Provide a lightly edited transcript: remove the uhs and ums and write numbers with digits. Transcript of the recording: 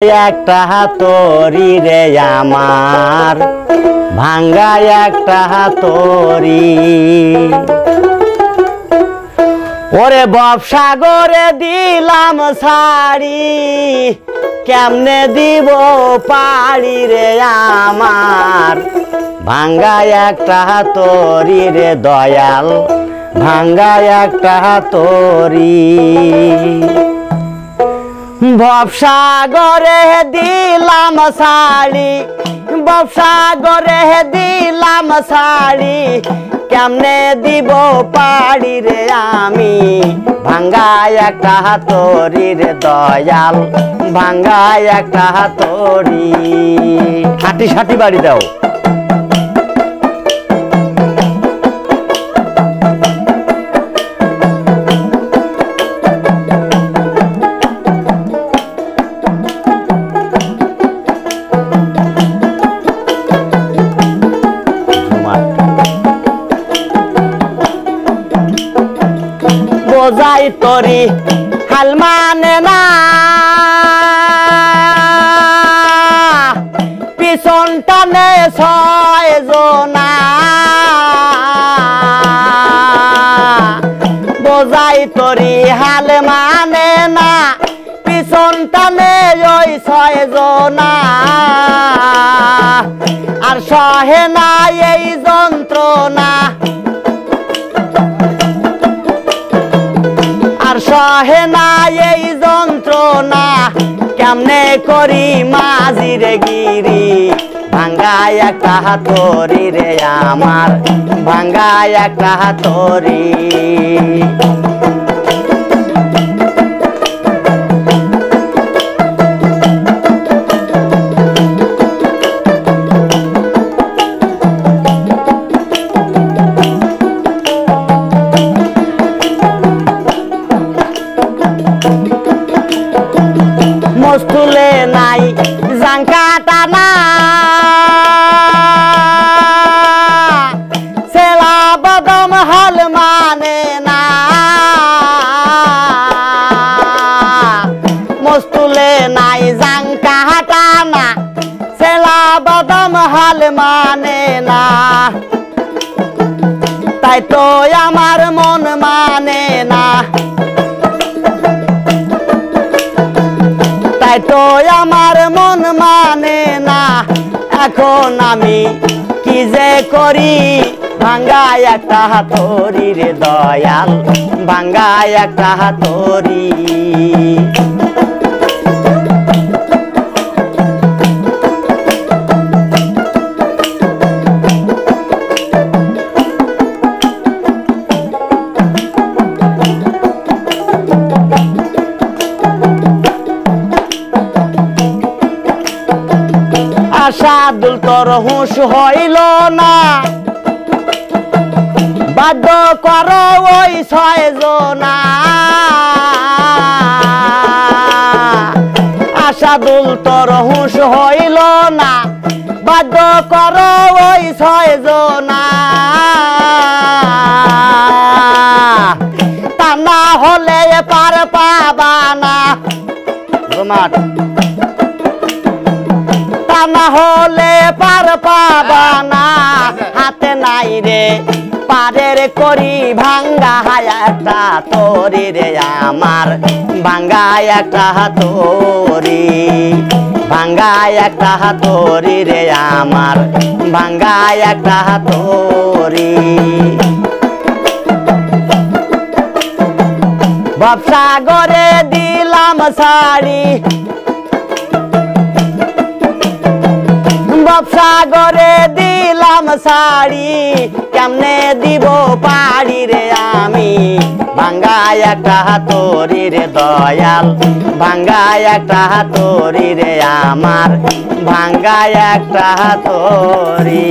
একটা হাতুড়ি রে আমার ভাঙ্গা একটা হাতুড়ি ওরে ভবসাগরে দিলাম ছাড়ি কেমনে দিব পাড়ি রে আমার ভাঙ্গা একটা হাতুড়ি রে দয়াল ভাঙ্গা একটা হাতুড়ি ভবসাগরে দিলাম ছাড়ি ভবসাগরে দিলাম ছাড়ি কেমনে দিব পাড়ি রে আমি ভাঙ্গা একটা হাতুড়ি রে দয়াল ভাঙ্গা একটা হাতুড়ি হাঁটি সাটি বাড়ি দাও বোঝাই তরি হাল মানে না পিছন টানে ছয় জনা বোঝাই তরি হাল মানে না পিছন টানে ওই ছয় জনা আর সহে না এই যন্ত্রণা সহে না এই যন্ত্রণা কেমনে করি মাঝিরে গিরি ভাঙ্গা একটা হাতুড়ি রে আমার ভাঙ্গা একটা হাতুড়ি মস্তুলে নাই জাঙ্কাটা না সেলা বদম হাল মানে না মস্তুলে নাই জাঙ্কাটা না সেলা বদম হাল মানে না তাই তো আমার মন মানে না তাই তো আমার মন মানে না এখন আমি কি যে করি ভাঙ্গা একটা হাতুড়ি রে দয়াল ভাঙ্গা একটা হাতুড়ি আশাদুল তোর হুঁশ হইল না বাধ্য কর ওই ছয় জনা আশাদুল তোর হুঁশ হইল না বাধ্য কর ওই ছয় জনা তা না হলে পার পাবা না না হলে পার পাবা না হাতে নাই রে পারের করি ভাঙ্গা একটা হাতুড়ি রে আমার ভাঙ্গা একটা হাতুড়ি ভাঙ্গা একটা হাতুড়ি রে আমার ভাঙ্গা একটা হাতুড়ি ভবসাগরে দিলাম ছাড়ি ভবসাগরে দিলাম ছাড়ি কেমনে দিব পাড়ি রে আমি ভাঙ্গা একটা হাতুড়ি রে দয়াল ভাঙ্গা একটা হাতুড়ি রে আমার ভাঙ্গা একটা হাতুড়ি।